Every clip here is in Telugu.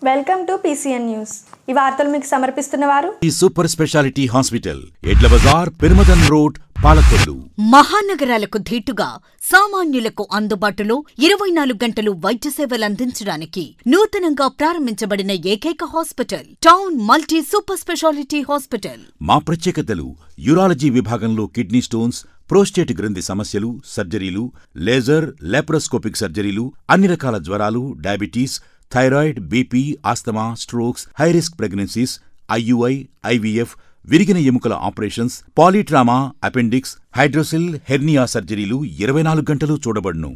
Welcome to PCN news. ఈ వార్తలు మీకు సమర్పిస్తున్నవారు ఈ సూపర్ స్పెషాలిటీ హాస్పిటల్, ఎడ్ల బజార్, పెరుమదన్ రోడ్, పాలకొల్లు. మహానగరాలకు ధీటుగా సామాన్యులకు అందుబాటులో 24 గంటలు వైద్య సేవలు అందించడానికి నూతనంగా ప్రారంభించబడిన ఏకైక hospital town multi super speciality hospital. మా ప్రత్యేకతలు: యూరాలజీ విభాగంలో కిడ్నీ స్టోన్స్, ప్రోస్టేట్ గ్రంథి సమస్యలు, సర్జరీలు, లేజర్, లాప్రోస్కోపిక్ సర్జరీలు, అన్ని రకాల జ్వరాలు, diabetes, thyroid, BP, asthma, strokes, high risk pregnancies, IUI, IVF, విరిగిన ఎముకల operations, polytrauma, appendix, hydrocele, hernia సర్జరీలు 24 గంటలు చూడబడును.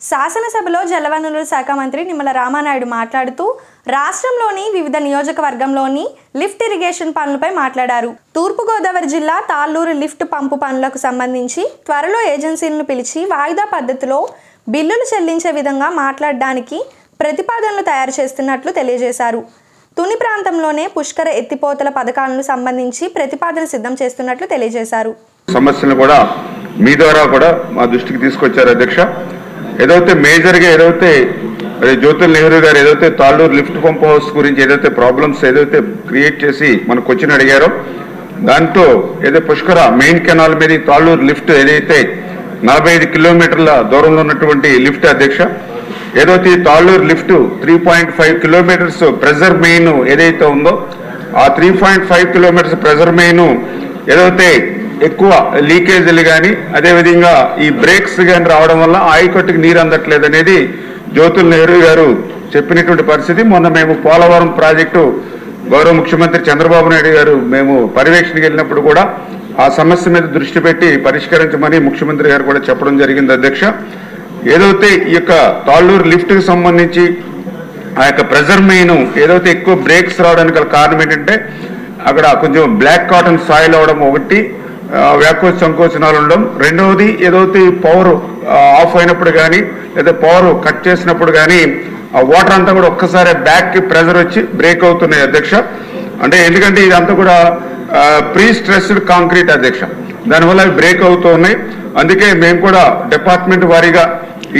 శాసనసభలో జలవనరుల శాఖ మంత్రి నిమ్మల రామానాయుడు మాట్లాడుతూ రాష్ట్రంలోని వివిధ నియోజకవర్గంలోని లిఫ్ట్ ఇరిగేషన్ పనులపై మాట్లాడారు. తూర్పుగోదావరి జిల్లా తాళ్ళూరు లిఫ్ట్ పంపు పనులకు సంబంధించి త్వరలో ఏజెన్సీలను పిలిచి వాయిదా పద్ధతిలో బిల్లులు చెల్లించే విధంగా మాట్లాడడానికి ప్రతిపాదనలు తయారు చేస్తున్నట్లు తెలియజేశారు. తుని ప్రాంతంలోనే పుష్కర ఎత్తిపోతల పథకాలను సంబంధించి ప్రతిపాదన సిద్ధం చేస్తున్నట్లు తెలియజేశారు. సమస్యలను కూడా మీ ద్వారా కూడా మా దృష్టికి తీసుకొచ్చారు అధ్యక్ష. ఏదైతే మేజర్గా జ్యోతుల్ నెహ్రూ గారు ఏదైతే తాళ్ళూరు లిఫ్ట్ పంప్ హౌస్ గురించి ఏదైతే ప్రాబ్లమ్స్ ఏదైతే క్రియేట్ చేసి మన క్వశ్చన్ అడిగారో, దాంట్లో ఏదో పుష్కర మెయిన్ కెనాల్ మీద తాళ్ళూరు లిఫ్ట్ ఏదైతే 45 కిలోమీటర్ల దూరంలో ఉన్నటువంటి లిఫ్ట్ అధ్యక్ష, ఏదైతే Talluru lift 3.5 kilometres pressure main ఏదైతే ఉందో, ఆ 3.5 కిలోమీటర్స్ ప్రెజర్ మెయిన్ ఏదైతే ఎక్కువ లీకేజీలు కానీ అదేవిధంగా ఈ బ్రేక్స్ కానీ రావడం వల్ల ఆయకట్టుకు నీరు అందట్లేదు అనేది జ్యోతుల్ నెహ్రూ గారు చెప్పినటువంటి పరిస్థితి. మొన్న మేము పోలవరం ప్రాజెక్టు గౌరవ ముఖ్యమంత్రి చంద్రబాబు నాయుడు గారు మేము పర్యవేక్షణకి వెళ్ళినప్పుడు కూడా ఆ సమస్య మీద దృష్టి పెట్టి పరిష్కరించమని ముఖ్యమంత్రి గారు కూడా చెప్పడం జరిగింది అధ్యక్ష. ఏదైతే ఈ యొక్క తాళ్ళూరు లిఫ్ట్కి సంబంధించి ఆ యొక్క ప్రెజర్ మెయిన్ ఏదైతే ఎక్కువ బ్రేక్స్ రావడానికి గల కారణం ఏంటంటే అక్కడ కొంచెం బ్లాక్ కాటన్ సాయిల్ అవడం ఒకటి, వ్యాకోచ సంకోచనాలు ఉండడం, రెండవది ఏదైతే పవర్ ఆఫ్ అయినప్పుడు కానీ లేదా పవర్ కట్ చేసినప్పుడు కానీ ఆ వాటర్ అంతా కూడా ఒక్కసారి బ్యాక్కి ప్రెజర్ వచ్చి బ్రేక్ అవుతున్నాయి అధ్యక్ష. అంటే ఎందుకంటే ఇదంతా కూడా ప్రీ స్ట్రెస్డ్ కాంక్రీట్ అధ్యక్ష, దానివల్ల అవి బ్రేక్ అవుతూ ఉన్నాయి. అందుకే మేము కూడా డిపార్ట్మెంట్ వారీగా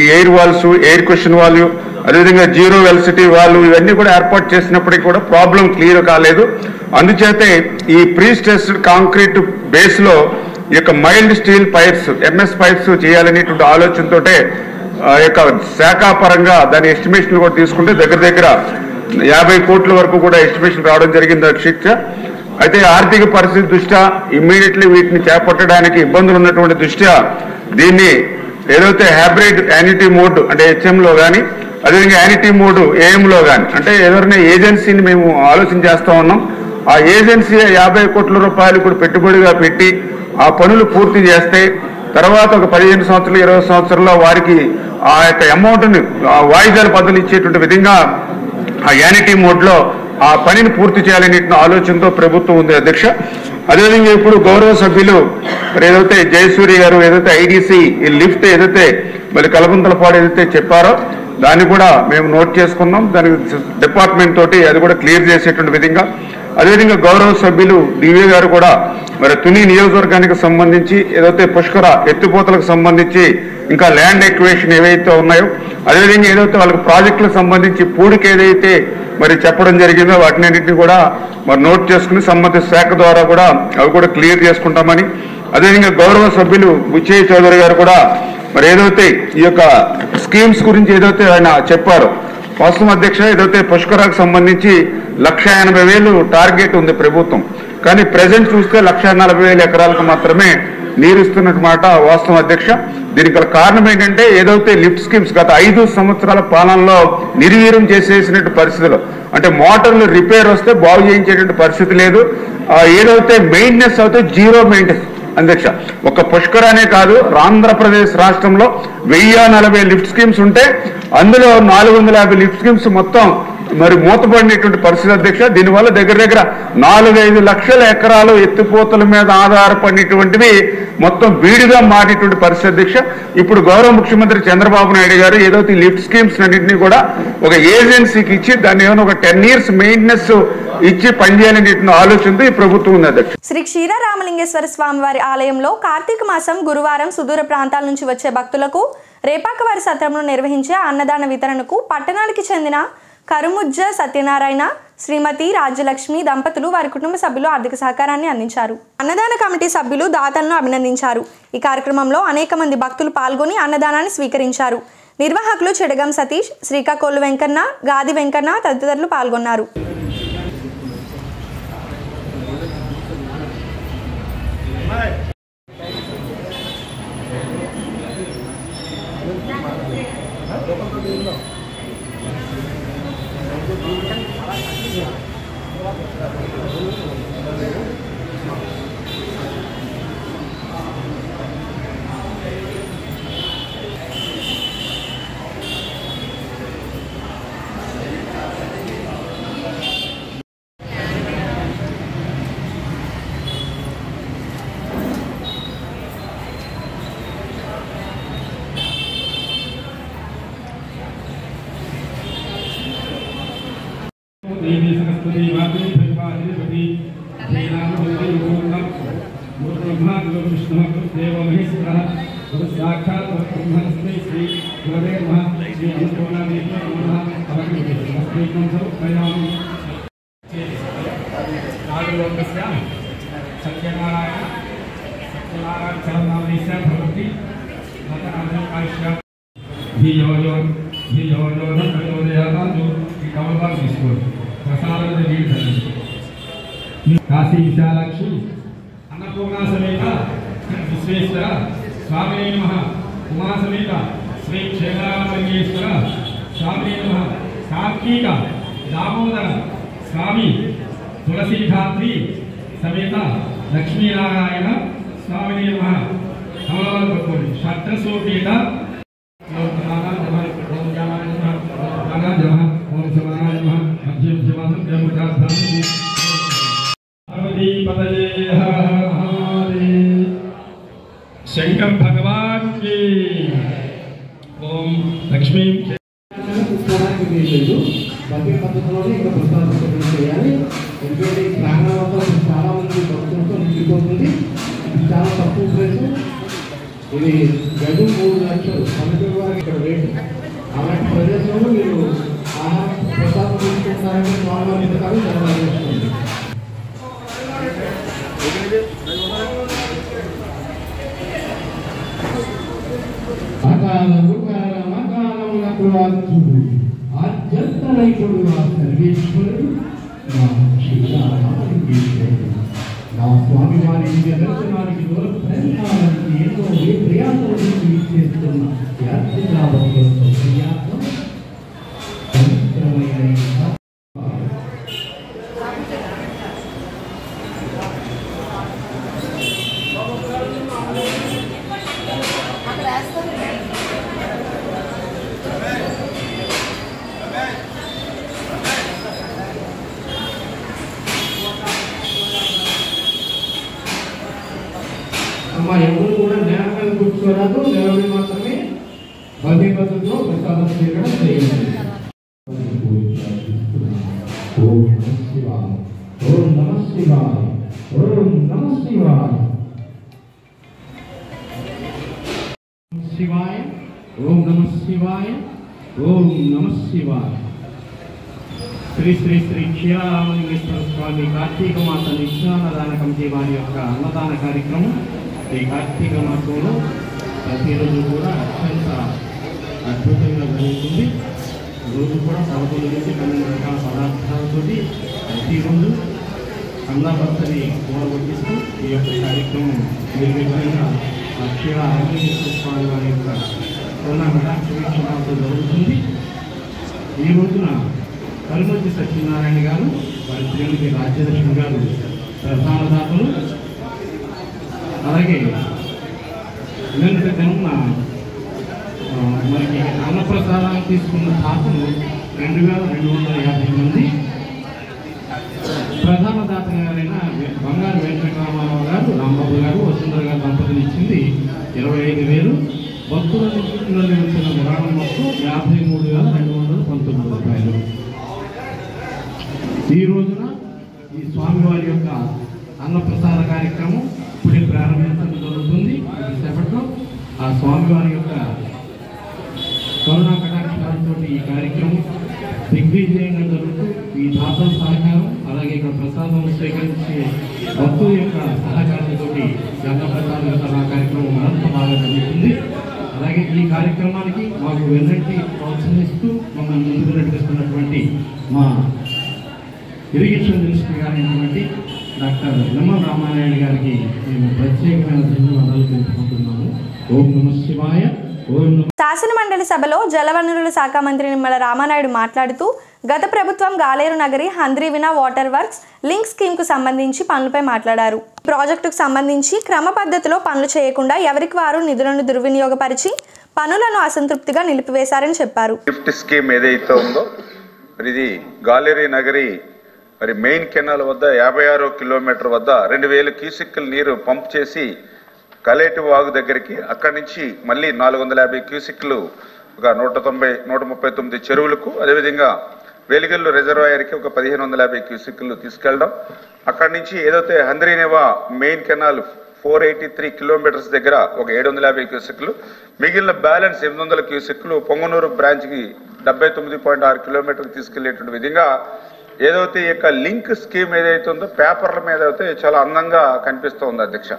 ఈ air valves, air cushion valve, అదేవిధంగా జీరో వెల్సిటీ వాల్వ్ ఇవన్నీ కూడా ఏర్పాటు చేసినప్పటికీ కూడా ప్రాబ్లం క్లియర్ కాలేదు. అందుచేతే ఈ ప్రీ స్ట్రెస్డ్ కాంక్రీట్ బేస్లో ఈ యొక్క mild steel pipes, MS pipes చేయాలనేటువంటి ఆలోచనతో యొక్క శాఖాపరంగా దాని ఎస్టిమేషన్ కూడా తీసుకుంటే దగ్గర 50 కోట్ల వరకు కూడా ఎస్టిమేషన్ రావడం జరిగింది అధ్యక్ష. అయితే ఆర్థిక పరిస్థితి దృష్ట్యా ఇమ్మీడియట్లీ వీటిని చేపట్టడానికి ఇబ్బందులు ఉన్నటువంటి దృష్ట్యా దీన్ని ఏదైతే హైబ్రిడ్ యాన్యుటీ మోడ్ అంటే HMలో కానీ అదేవిధంగా యాన్యుటీ మోడ్ AM లో కానీ అంటే ఏదైనా ఏజెన్సీని మేము ఆలోచన చేస్తూ ఉన్నాం. ఆ ఏజెన్సీ 50 కోట్ల రూపాయలు ఇప్పుడు పెట్టుబడిగా పెట్టి ఆ పనులు పూర్తి చేస్తే తర్వాత ఒక 15 సంవత్సరాలు 20 సంవత్సరాల్లో వారికి ఆ యొక్క అమౌంట్ని వాయిదాల పద్ధతులు ఇచ్చేటువంటి విధంగా ఆ యాన్యుటీ మోడ్లో ఆ పనిని పూర్తి చేయాలనే ఆలోచనతో ప్రభుత్వం ఉంది అధ్యక్ష. అదేవిధంగా ఇప్పుడు గౌరవ సభ్యులు ఏదైతే జయసూరి గారు ఏదైతే IDC ఈ లిఫ్ట్ ఏదైతే మరి కలబందలపాడు ఏదైతే చెప్పారో దాన్ని కూడా మేము నోట్ చేసుకున్నాం. దానికి డిపార్ట్మెంట్ తోటి అది కూడా క్లియర్ చేసేటువంటి విధంగా, అదేవిధంగా గౌరవ సభ్యులు DV గారు కూడా మరి తుని నియోజకవర్గానికి సంబంధించి ఏదైతే పుష్కర ఎత్తిపోతలకు సంబంధించి ఇంకా ల్యాండ్ ఎక్వేషన్ ఏవైతే ఉన్నాయో, అదేవిధంగా ఏదైతే వాళ్ళకి ప్రాజెక్టులకు సంబంధించి పూడికి ఏదైతే మరి చెప్పడం జరిగిందో వాటినన్నింటినీ కూడా మరి నోట్ చేసుకుని సంబంధిత శాఖ ద్వారా కూడా అవి కూడా క్లియర్ చేసుకుంటామని, అదేవిధంగా గౌరవ సభ్యులు బుచ్చయ్య చౌదరి గారు కూడా మరి ఏదైతే ఈ యొక్క స్కీమ్స్ గురించి ఏదైతే ఆయన చెప్పారో, వాస్తవం అధ్యక్ష ఏదైతే పుష్కరాకు సంబంధించి 1,80,000 టార్గెట్ ఉంది ప్రభుత్వం, కానీ ప్రజెంట్ చూస్తే 1,40,000 ఎకరాలకు మాత్రమే నీరు ఇస్తున్నమాట వాస్తవం అధ్యక్ష. దీనికి గల కారణం ఏంటంటే ఏదైతే లిఫ్ట్ స్కీమ్స్ గత 5 సంవత్సరాల పాలనలో నిర్వీర్యం చేసేసినట్టు పరిస్థితులు, అంటే మోటార్లు రిపేర్ వస్తే బాగు చేయించేటువంటి పరిస్థితి లేదు. ఏదైతే మెయింటెనెన్స్ అయితే జీరో మెయింటెనెన్స్ అధ్యక్ష. ఒక పుష్కరానే కాదు, ఆంధ్రప్రదేశ్ రాష్ట్రంలో 1040 లిఫ్ట్ స్కీమ్స్ ఉంటే అందులో 450 లిఫ్ట్ స్కీమ్స్ మొత్తం మరి మూతపడినటువంటి పరిస్థితి అధ్యక్ష. దీనివల్ల దగ్గర 4-5 లక్షల ఎకరాలు ఎత్తిపోతల మీద ఆధారపడినటువంటివి మొత్తం వీడిగా మారినటువంటి పరిస్థితి అధ్యక్ష. ఇప్పుడు గౌరవ ముఖ్యమంత్రి చంద్రబాబు నాయుడు గారు ఏదైతే లిఫ్ట్ స్కీమ్స్ అన్నింటినీ కూడా ఒక ఏజెన్సీకి ఇచ్చి దాన్ని ఏమైనా ఒక 10 years మెయింటెనెన్స్ ఇచ్చి పనిచేయాలని ఆలోచనతో ఈ ప్రభుత్వం ఉంది అధ్యక్ష. శ్రీ క్షీరరామలింగేశ్వర స్వామి వారి ఆలయంలో కార్తీక మాసం గురువారం సుదూర ప్రాంతాల నుంచి వచ్చే భక్తులకు రేపాకవారి సత్రంలో నిర్వహించే అన్నదాన వితరణకు పట్టణానికి చెందిన కరుముజ్జ సత్యనారాయణ, శ్రీమతి రాజ్యలక్ష్మి దంపతులు వారి కుటుంబ సభ్యులు ఆర్థిక సహకారాన్ని అందించారు. అన్నదాన కమిటీ సభ్యులు దాతలను అభినందించారు. ఈ కార్యక్రమంలో అనేక మంది భక్తులు పాల్గొని అన్నదానాన్ని స్వీకరించారు. నిర్వాహకులు చెడగం సతీష్, శ్రీకాకోలు వెంకన్న, గాది వెంకన్న తదితరులు పాల్గొన్నారు. देवी सरस्वती माते भगवानी श्रीरामचंद्र ब्रह्मा गुरु विष्णु देव महेश्वर गुरु साक्षात् ब्रह्मस्मै श्री गुरवे नमः श्री अन्नपूर्णा देवी नमः अवगमः सर्वप्रयामि नागलोकस्य सत्यनारायण चरणामनिस्य भवति नतकाश्य धियो कमलबाग स्कूल प्रसाद काशी विशालाक्षी अन्नपूर्णा समेत विश्वेश्वर स्वामी नमः उमा समेत श्री क्षेत्रामलिंगेश्वर स्वामी नमः कार्तिक दामोदर स्वामी तुलसीधात्री समेत लक्ष्मीनारायण स्वामी नमः कमलबाग षट्सोपेत शंकर भगवान की ओम लक्ष्मी భక్తి పద్ధతిలోనే ఇంకా ప్రసాదం చేయాలి. ఎందుకంటే ఈ ప్రాంగణంలో చాలా మంది భక్తులతో నిండిపోతుంది. ఇది చాలా తక్కువ ప్రైస్. ఇది గడు 3 లక్షలు కమిటీ వారికి ఇక్కడ రేటు. అలాంటి ప్రదేశంలో మీరు ఆహార ప్రసాదం తీసుకుంటారంటే స్వామివారి పథకాలు జరగాలి. ఆద్యంతరైకుడు ఆ సర్వేశ్వరుడు నా శ్రీరామలింగేశ్వరుడు నా స్వామివారి దర్శనానికి దూర ప్రయత్నానికి ఎన్నో ప్రయాసాలు చేస్తున్న యాత్రికుల భక్తులతో ప్రయాసం పవిత్రమైన ఎవరు కూడా నేల మీద కూర్చోరాదు. దేవుడి మాత్రమే భక్తి పద్ధతిలో ప్రసాదం చేయడం చేయాలి. ఓం నమః శివాయ, ఓం నమః శివాయ, ఓం నమః శివాయ, శివాయ, ఓం నమః శివాయ, ఓం నమః శివాయ. శ్రీ శ్రీ శ్రీ క్షీరామలింగేశ్వర స్వామి కార్తీక మాస నిత్యాన్నదాన కమిటీ వారి యొక్క అన్నదాన కార్యక్రమం ఈ కార్తీక మాసంలో ప్రతిరోజు కూడా అత్యంత అద్భుతంగా జరుగుతుంది. రోజు కూడా 11 నుంచి 12 రకాల పదార్థాలతో ప్రతిరోజు అన్నపచ్చని కూడగొట్టిస్తూ ఈ యొక్క కార్యక్రమం నిర్విఘ్నంగా క్షీరామలింగేశ్వర స్వామి వారి యొక్క పూర్ణాక్షరాలతో జరుగుతుంది. ఈ రోజున కరుముజ్జ సత్యనారాయణ గారు, వారి శ్రీమతి రాజ్యలక్ష్మి గారు ప్రధాన దాతలు. అలాగే నిన్నటి దిన మనకి అన్నప్రసాదాన్ని తీసుకున్న దాతలు 2250 మంది. ప్రధాన దాత గారైన బంగారు వెంకటరామారావు గారు, రాంబాబు గారు, వసుంధర గారు దంపతులు ఇచ్చింది 25,000. భక్తుల నుండి వచ్చిన విరాళం మొత్తం 53,219 రూపాయలు. ఈ రోజున ఈ స్వామివారి యొక్క అన్నప్రసాద కార్యక్రమం ఇప్పుడే ప్రారంభించడం జరుగుతుంది. సేపట్లో ఆ స్వామివారి యొక్క కరుణా కటాక్షాలతో ఈ కార్యక్రమం దిగ్విజయం దిగ్విజయంగా జరుగుతూ ఈ దాతల సహకారం అలాగే ఇక్కడ ప్రసాదం స్వీకరించే భక్తుల యొక్క సహకారంతో అన్నప్రసాద కార్యక్రమం మరింత బాగా జరుగుతుంది. అలాగే ఈ కార్యక్రమానికి మాకు వెన్నట్టి ప్రోత్సహిస్తూ మమ్మల్ని ముందుకు నడిపిస్తున్నటువంటి మా ఇరిగేషన్ మినిస్టర్ గారైనటువంటి డాక్టర్ నిమ్మల రామానాయుడు గారికి మేము ప్రత్యేకమైన ధన్యవాదాలు తెలుపుకుంటున్నాము. ఓం నమః శివాయ. ఓం నమః. శాసనమండలి సభలో జలవనరుల శాఖ మంత్రి నిమ్మల రామానాయుడు మాట్లాడుతూ గత ప్రభుత్వం Galeru Nagari Handri-Neeva water works link స్కీమ్కు సంబంధించి పనులపై మాట్లాడారు. ప్రాజెక్టుకు సంబంధించి క్రమ పద్ధతిలో పనులు చేయకుండా ఎవరికి వారు నిధులను దుర్వినియోగపరిచి పనులను అసంతృప్తిగా నిలిపివేశారని చెప్పారు. లిఫ్ట్ స్కీమ్ ఏదైతే ఉందో ఇది గాలేరు నగరి మరి మెయిన్ కెనాల్ వద్ద 56 కిలోమీటర్ వద్ద 2000 క్యూసెక్కుల నీరు పంప్ చేసి కలేటి వాగు దగ్గరికి అక్కడి నుంచి మళ్ళీ 450 క్యూసెక్లు ఒక 139 చెరువులకు అదేవిధంగా వెలిగల్లు రిజర్వాయర్కి ఒక 1550 క్యూసెక్లు తీసుకెళ్ళడం, అక్కడి నుంచి ఏదైతే హంద్రీనేవా మెయిన్ కెనాల్ 483 కిలోమీటర్స్ దగ్గర ఒక 750 క్యూసెక్లు, మిగిలిన బ్యాలెన్స్ 800 క్యూసెక్లు పొంగనూరు బ్రాంచ్కి 79.6 కిలోమీటర్లు తీసుకెళ్లేటువంటి విధంగా ఏదైతే ఈ యొక్క లింక్ స్కీమ్ ఏదైతే ఉందో పేపర్ల మీద అయితే చాలా అందంగా కనిపిస్తూ ఉంది అధ్యక్ష.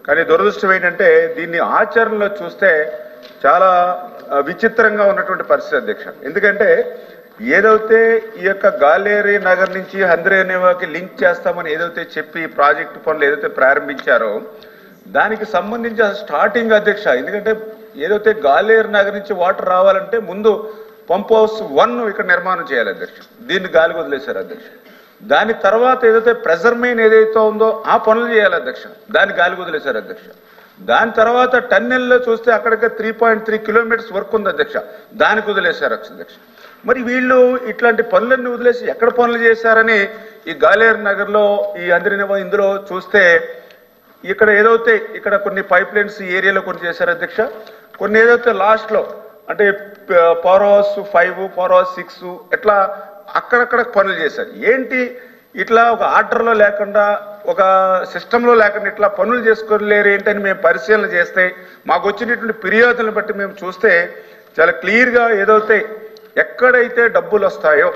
కానీ దురదృష్టం ఏంటంటే దీన్ని ఆచరణలో చూస్తే చాలా విచిత్రంగా ఉన్నటువంటి పరిస్థితి అధ్యక్ష. ఎందుకంటే ఏదైతే ఈ యొక్క గాలేరు నగర్ నుంచి హంద్రీనేవాకి లింక్ చేస్తామని ఏదైతే చెప్పి ప్రాజెక్టు పనులు ఏదైతే ప్రారంభించారో దానికి సంబంధించి స్టార్టింగ్ అధ్యక్ష, ఎందుకంటే ఏదైతే గాలేరు నగర్ నుంచి వాటర్ రావాలంటే ముందు పంప్ హౌస్ 1 ఇక్కడ నిర్మాణం చేయాలి అధ్యక్ష. దీన్ని గాలికి వదిలేశారు అధ్యక్ష. దాని తర్వాత ఏదైతే ప్రెజర్ మెయిన్ ఏదైతే ఉందో ఆ పనులు చేయాలి అధ్యక్ష, దాన్ని గాలికి వదిలేశారు అధ్యక్ష. దాని తర్వాత టన్నెల్లో చూస్తే అక్కడికి 3.3 కిలోమీటర్స్ వర్క్ ఉంది అధ్యక్ష, దానికి వదిలేశారు అధ్యక్ష. మరి వీళ్ళు ఇట్లాంటి పనులన్నీ వదిలేసి ఎక్కడ పనులు చేశారని ఈ గాలేరు నగర్లో ఈ హంద్రీనేవా ఇందులో చూస్తే ఇక్కడ ఏదైతే ఇక్కడ కొన్ని పైప్ లైన్స్ ఏరియాలో కొన్ని చేశారు అధ్యక్ష, కొన్ని ఏదైతే లాస్ట్లో అంటే పవర్ హౌస్ 5 పవర్ హౌస్ 6 ఇట్లా అక్కడక్కడ పనులు చేశారు. ఏంటి ఇట్లా ఒక ఆర్డర్లో లేకుండా ఒక సిస్టంలో లేకుండా ఇట్లా పనులు చేసుకోలేరు ఏంటని మేము పరిశీలన చేస్తే మాకు వచ్చినటువంటి ఫిర్యాదులను బట్టి మేము చూస్తే చాలా క్లియర్గా ఏదైతే ఎక్కడైతే డబ్బులు వస్తాయో,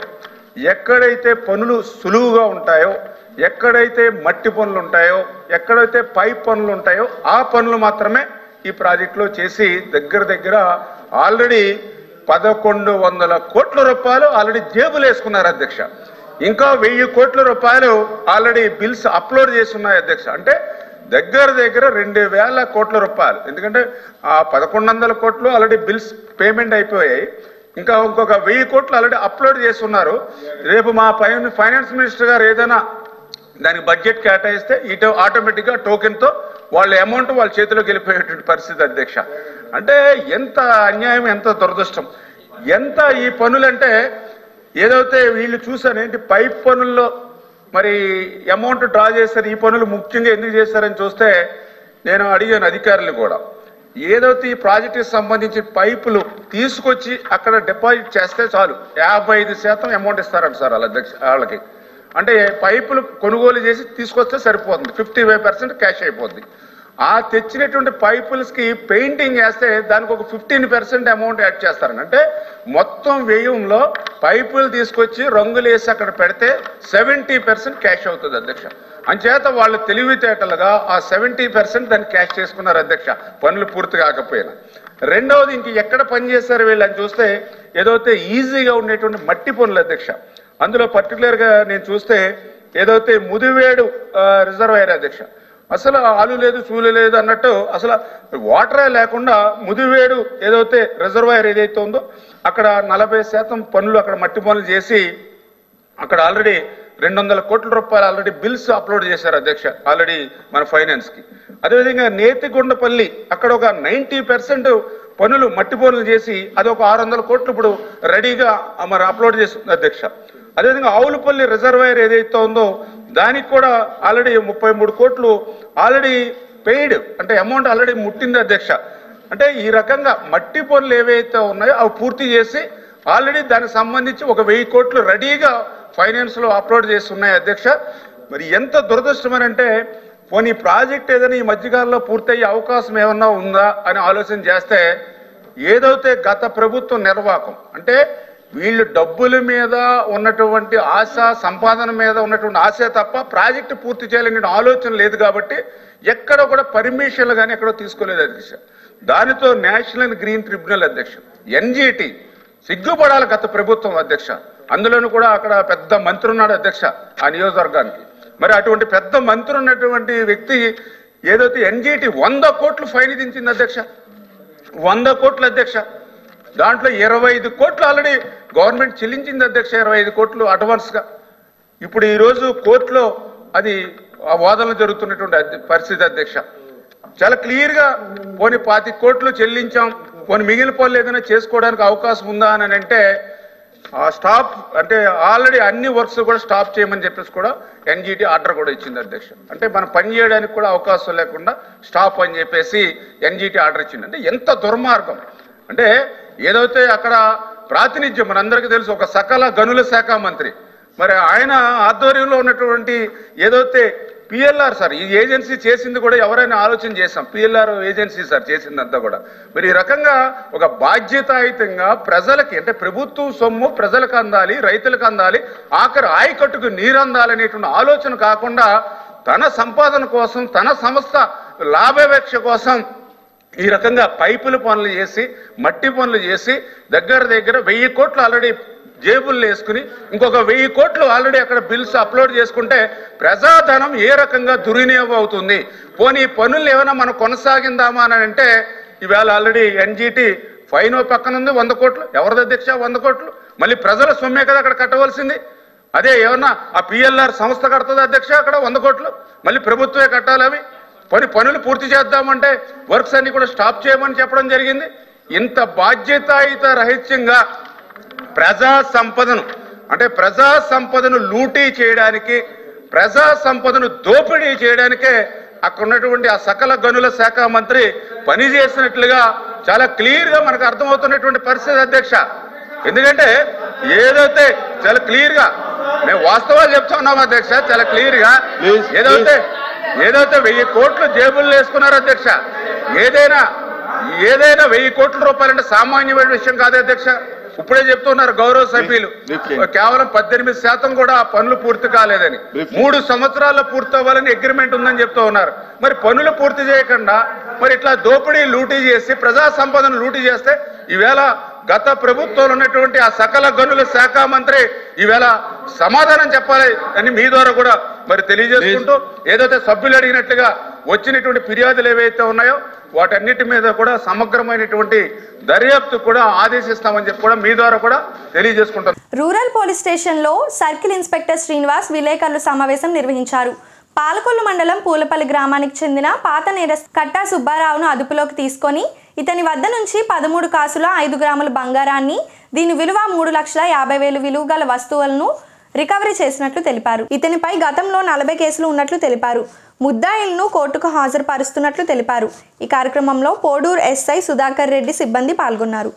ఎక్కడైతే పనులు సులువుగా ఉంటాయో, ఎక్కడైతే మట్టి పనులు ఉంటాయో, ఎక్కడైతే పైప్ పనులు ఉంటాయో ఆ పనులు మాత్రమే ఈ ప్రాజెక్టులో చేసి దగ్గర ఆల్రెడీ 1100 కోట్ల రూపాయలు ఆల్రెడీ జేబులు వేసుకున్నారు అధ్యక్ష. ఇంకా 1000 కోట్ల రూపాయలు ఆల్రెడీ బిల్స్ అప్లోడ్ చేసి ఉన్నాయి అధ్యక్ష. అంటే దగ్గర 2000 కోట్ల రూపాయలు, ఎందుకంటే ఆ 1100 కోట్లు ఆల్రెడీ బిల్స్ పేమెంట్ అయిపోయాయి, ఇంకా ఇంకొక 1000 కోట్లు ఆల్రెడీ అప్లోడ్ చేసి ఉన్నారు. రేపు మా ఫైనాన్స్ మినిస్టర్ గారు ఏదైనా దానికి బడ్జెట్ కేటాయిస్తే ఇటు ఆటోమేటిక్గా టోకెన్తో వాళ్ళ అమౌంట్ వాళ్ళ చేతిలోకి వెళ్ళిపోయేటువంటి పరిస్థితి అధ్యక్ష. అంటే ఎంత అన్యాయం, ఎంత దురదృష్టం, ఎంత ఈ పనులంటే ఏదైతే వీళ్ళు చూసారు ఏంటి పైప్ పనుల్లో మరి అమౌంట్ డ్రా చేశారు. ఈ పనులు ముఖ్యంగా ఎందుకు చేశారని చూస్తే నేను అడిగాను అధికారులు కూడా, ఏదైతే ఈ ప్రాజెక్టుకి సంబంధించి పైపులు తీసుకొచ్చి అక్కడ డిపాజిట్ చేస్తే చాలు 55% అమౌంట్ ఇస్తారంట సార్ వాళ్ళ అధ్యక్ష వాళ్ళకి. అంటే పైపులు కొనుగోలు చేసి తీసుకొస్తే సరిపోతుంది, 55% క్యాష్ అయిపోద్ది. ఆ తెచ్చినటువంటి పైపులకి పెయింటింగ్ వేస్తే దానికి ఒక 15% అమౌంట్ యాడ్ చేస్తారని. అంటే మొత్తం వ్యయంలో పైపులు తీసుకొచ్చి రంగులు వేసి అక్కడ పెడితే 70% క్యాష్ అవుతుంది అధ్యక్ష. అంచేత వాళ్ళు తెలివితేటలుగా ఆ 70% దాన్ని క్యాష్ చేసుకున్నారు అధ్యక్ష, పనులు పూర్తి కాకపోయినా. రెండవది ఇంక ఎక్కడ పని చేశారు వీళ్ళని చూస్తే ఏదైతే ఈజీగా ఉండేటువంటి మట్టి పనులు అధ్యక్ష. అందులో పర్టికులర్గా నేను చూస్తే ఏదైతే ముదివేడు రిజర్వాయర్ అధ్యక్ష, అసలు ఆలు లేదు చూలు లేదు అన్నట్టు అసలు వాటరే లేకుండా ముదివేడు ఏదైతే రిజర్వాయర్ ఏదైతే ఉందో అక్కడ 40% పనులు అక్కడ మట్టి పనులు చేసి అక్కడ ఆల్రెడీ 200 కోట్ల రూపాయలు ఆల్రెడీ బిల్స్ అప్లోడ్ చేశారు అధ్యక్ష ఆల్రెడీ మన ఫైనాన్స్కి. అదేవిధంగా నేతిగొండపల్లి అక్కడ ఒక 90% పనులు మట్టి పనులు చేసి అది ఒక 600 కోట్లు ఇప్పుడు రెడీగా మరి అప్లోడ్ చేస్తుంది అధ్యక్ష. అదేవిధంగా ఆవులపల్లి రిజర్వాయర్ ఏదైతే ఉందో దానికి కూడా ఆల్రెడీ 33 కోట్లు ఆల్రెడీ పెయిడ్, అంటే అమౌంట్ ఆల్రెడీ ముట్టింది అధ్యక్ష. అంటే ఈ రకంగా మట్టి పనులు ఏవైతే ఉన్నాయో అవి పూర్తి చేసి ఆల్రెడీ దానికి సంబంధించి ఒక 1000 కోట్లు రెడీగా ఫైనాన్స్లో అప్లోడ్ చేసి ఉన్నాయి అధ్యక్ష. మరి ఎంత దురదృష్టమనంటే పోనీ ప్రాజెక్ట్ ఏదైనా ఈ మధ్యకాలంలో పూర్తయ్యే అవకాశం ఏమన్నా ఉందా అని ఆలోచన చేస్తే ఏదైతే గత ప్రభుత్వం నిర్వాహకం అంటే వీళ్ళు డబ్బుల మీద ఉన్నటువంటి ఆశ, సంపాదన మీద ఉన్నటువంటి ఆశ తప్ప ప్రాజెక్టు పూర్తి చేయాలనే ఆలోచన లేదు కాబట్టి ఎక్కడ కూడా పర్మిషన్లు కానీ ఎక్కడో తీసుకోలేదు అధ్యక్ష. దానితో నేషనల్ గ్రీన్ ట్రిబ్యునల్ అధ్యక్ష, ఎన్జిటి సిగ్గుపడాలి గత ప్రభుత్వం అధ్యక్ష. అందులోనూ కూడా అక్కడ పెద్ద మంత్రి ఉన్నాడు అధ్యక్ష ఆ నియోజకవర్గానికి. మరి అటువంటి పెద్ద మంత్రి ఉన్నటువంటి వ్యక్తి ఏదైతే ఎన్జిటి 100 కోట్లు ఫైన్ విధించింది అధ్యక్ష, 100 కోట్లు అధ్యక్ష. దాంట్లో 25 కోట్లు ఆల్రెడీ గవర్నమెంట్ చెల్లించింది అధ్యక్ష, 25 కోట్లు అడ్వాన్స్గా. ఇప్పుడు ఈరోజు కోర్టులో అది వాదనలు జరుగుతున్నటువంటి పరిస్థితి అధ్యక్ష. చాలా క్లియర్గా పోనీ 25 కోట్లు చెల్లించాం, పోనీ మిగిలిన పనులు ఏదైనా చేసుకోవడానికి అవకాశం ఉందా అని అంటే స్టాప్ అంటే ఆల్రెడీ అన్ని వర్క్స్ కూడా స్టాప్ చేయమని చెప్పేసి కూడా ఎన్జిటి ఆర్డర్ కూడా ఇచ్చింది అధ్యక్ష. అంటే మనం పని చేయడానికి కూడా అవకాశం లేకుండా స్టాప్ అని చెప్పేసి ఎన్జిటి ఆర్డర్ ఇచ్చింది. అంటే ఎంత దుర్మార్గం అంటే ఏదైతే అక్కడ ప్రాతినిధ్యం మనందరికీ తెలుసు, ఒక సకల గనుల శాఖ మంత్రి, మరి ఆయన ఆధ్వర్యంలో ఉన్నటువంటి ఏదైతే పిఎల్ఆర్ సార్, ఈ ఏజెన్సీ చేసింది కూడా ఎవరైనా ఆలోచన చేసాం, పిఎల్ఆర్ ఏజెన్సీ సార్ చేసిందంతా కూడా. మరి ఈ రకంగా ఒక బాధ్యతాయుతంగా ప్రజలకి అంటే ప్రభుత్వం సొమ్ము ప్రజలకు అందాలి, రైతులకు అందాలి, ఆఖరి ఆయకట్టుకు నీరు అందాలనేటువంటి ఆలోచన కాకుండా తన సంపాదన కోసం, తన సంస్థ లాభాపేక్ష కోసం ఈ రకంగా పైపుల పనులు చేసి, మట్టి పనులు చేసి దగ్గర 1000 కోట్లు ఆల్రెడీ జేబుల్లో వేసుకుని ఇంకొక 1000 కోట్లు ఆల్రెడీ అక్కడ బిల్స్ అప్లోడ్ చేసుకుంటే ప్రజాధనం ఏ రకంగా దుర్వినియోగం అవుతుంది? పోనీ ఈ పనులు ఏమైనా మనం కొనసాగిందామా అని అంటే ఈవేళ ఆల్రెడీ ఎన్జిటి ఫైన్ పక్కన ఉంది 100 కోట్లు. ఎవరిది అధ్యక్ష 100 కోట్లు? మళ్ళీ ప్రజల సొమ్మే కదా అక్కడ కట్టవలసింది. అదే ఏమన్నా ఆ పిఎల్ఆర్ సంస్థ కడుతుంది అధ్యక్ష అక్కడ 100 కోట్లు, మళ్ళీ ప్రభుత్వమే కట్టాలి. అవి పనులు పూర్తి చేద్దామంటే వర్క్స్ అన్ని కూడా స్టాప్ చేయమని చెప్పడం జరిగింది. ఇంత బాధ్యతాయుత రహిత్యంగా ప్రజా సంపదను లూటీ చేయడానికి, ప్రజా సంపదను దోపిడీ చేయడానికే అక్కడ ఉన్నటువంటి ఆ సకల గనుల శాఖ మంత్రి పనిచేసినట్లుగా చాలా క్లియర్గా మనకు అర్థమవుతున్నటువంటి పరిస్థితి అధ్యక్ష. ఎందుకంటే ఏదైతే చాలా క్లియర్గా మేము వాస్తవాలు చెప్తా ఉన్నాం అధ్యక్ష, చాలా క్లియర్గా ఏదైతే 1000 కోట్లు జేబుల్లో వేసుకున్నారు అధ్యక్ష. ఏదైనా 1000 కోట్ల రూపాయలంటే సామాన్యమైన విషయం కాదు అధ్యక్ష. ఇప్పుడే చెప్తున్నారు గౌరవ సభ్యులు, కేవలం 18% కూడా పనులు పూర్తి కాలేదని, 3 సంవత్సరాల్లో పూర్తి అవ్వాలని అగ్రిమెంట్ ఉందని చెప్తూ ఉన్నారు. మరి పనులు పూర్తి చేయకుండా మరి ఇట్లా దోపిడీ లూటీ చేసి ప్రజా సంపదను లూటీ చేస్తే ఈవేళ గత ప్రభుత్వంలో ఉన్నటువంటి ఆ సకల గనుల శాఖ మంత్రి ఈవేళ సమాధానం చెప్పాలి అని మీ ద్వారా కూడా మరి తెలియజేసుకుంటూ, ఏదైతే సభ్యులు అడిగినట్లుగా వచ్చినటువంటి ఫిర్యాదులు ఏవైతే ఉన్నాయో వాటన్నిటి మీద కూడా సమగ్రమైనటువంటి దర్యాప్తు కూడా ఆదేశిస్తామని చెప్పి కూడా మీ ద్వారా కూడా తెలియజేసుకుంటాం. రూరల్ పోలీస్ స్టేషన్లో సర్కిల్ ఇన్స్పెక్టర్ శ్రీనివాస్ విలేకరుల సమావేశం నిర్వహించారు. పాలకొల్లు మండలం పూలపల్లి గ్రామానికి చెందిన పాత నేరస్తు కట్టా సుబ్బారావును అదుపులోకి తీసుకొని ఇతని వద్ద నుంచి 13 కాసుల 5 గ్రాముల బంగారాన్ని, దీని విలువ 3,50,000 విలువ గల వస్తువులను రికవరీ చేసినట్లు తెలిపారు. ఇతనిపై గతంలో 40 కేసులు ఉన్నట్లు తెలిపారు. ముద్దాయిలను కోర్టుకు హాజరుపరుస్తున్నట్లు తెలిపారు. ఈ కార్యక్రమంలో పోడూరు ఎస్ఐ సుధాకర్ రెడ్డి సిబ్బంది పాల్గొన్నారు.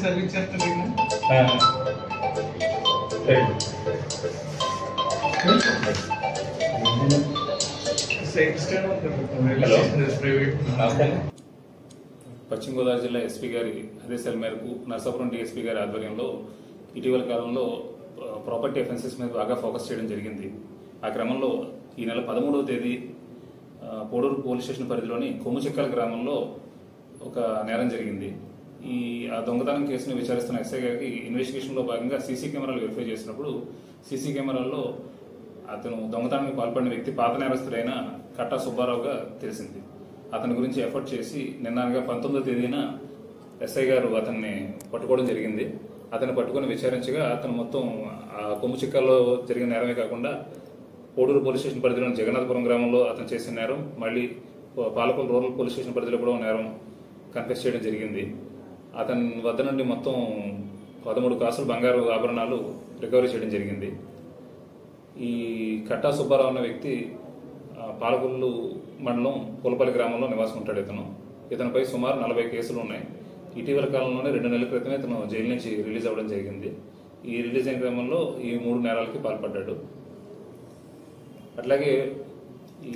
సర్వీస్ చేస్తారు పశ్చిమ గోదావరి జిల్లా ఎస్పీ గారి ఆదేశాల మేరకు నర్సాపురం డిఎస్పీ గారి ఆధ్వర్యంలో ఇటీవల కాలంలో ప్రాపర్టీ అఫెన్సెస్ మీద బాగా ఫోకస్ చేయడం జరిగింది. ఆ క్రమంలో ఈ నెల 13వ తేదీ పోడూరు పోలీస్ స్టేషన్ పరిధిలోని కొమ్ముచెక్కల గ్రామంలో ఒక నేరం జరిగింది. ఆ దొంగతనం కేసును విచారిస్తున్న ఎస్ఐ గారికి ఇన్వెస్టిగేషన్లో భాగంగా సీసీ కెమెరాలు వెరిఫై చేసినప్పుడు సీసీ కెమెరాల్లో అతను దొంగతనానికి పాల్పడిన వ్యక్తి పాత నేరస్తుడైన కట్టా సుబ్బారావుగా తెలిసింది. అతని గురించి ఎఫర్ట్ చేసి నిన్నగా 19వ తేదీన ఎస్ఐ గారు అతన్ని పట్టుకోవడం జరిగింది. అతన్ని పట్టుకుని విచారించగా అతను మొత్తం కొమ్ముచిక్కల్లో జరిగిన నేరమే కాకుండా పోడూరు పోలీస్ స్టేషన్ పరిధిలోని జగన్నాథపురం గ్రామంలో అతను చేసిన నేరం, మళ్ళీ పాలకొల్లు రూరల్ పోలీస్ స్టేషన్ పరిధిలో కూడా నేరం కన్ఫెస్ చేయడం జరిగింది. అతని వద్ద నుండి మొత్తం 13 కాసులు బంగారు ఆభరణాలు రికవరీ చేయడం జరిగింది. ఈ కట్టా సుబ్బారావు అన్న వ్యక్తి పాలకొల్లు మండలం పూలపల్లి గ్రామంలో నివాసం ఉంటాడు. ఇతనిపై సుమారు 40 కేసులు ఉన్నాయి. ఇటీవల కాలంలోనే 2 నెలల క్రితమే ఇతను జైలు నుంచి రిలీజ్ అవ్వడం జరిగింది. ఈ రిలీజ్ అయిన క్రమంలో ఈ 3 నేరాలకి పాల్పడ్డాడు. అట్లాగే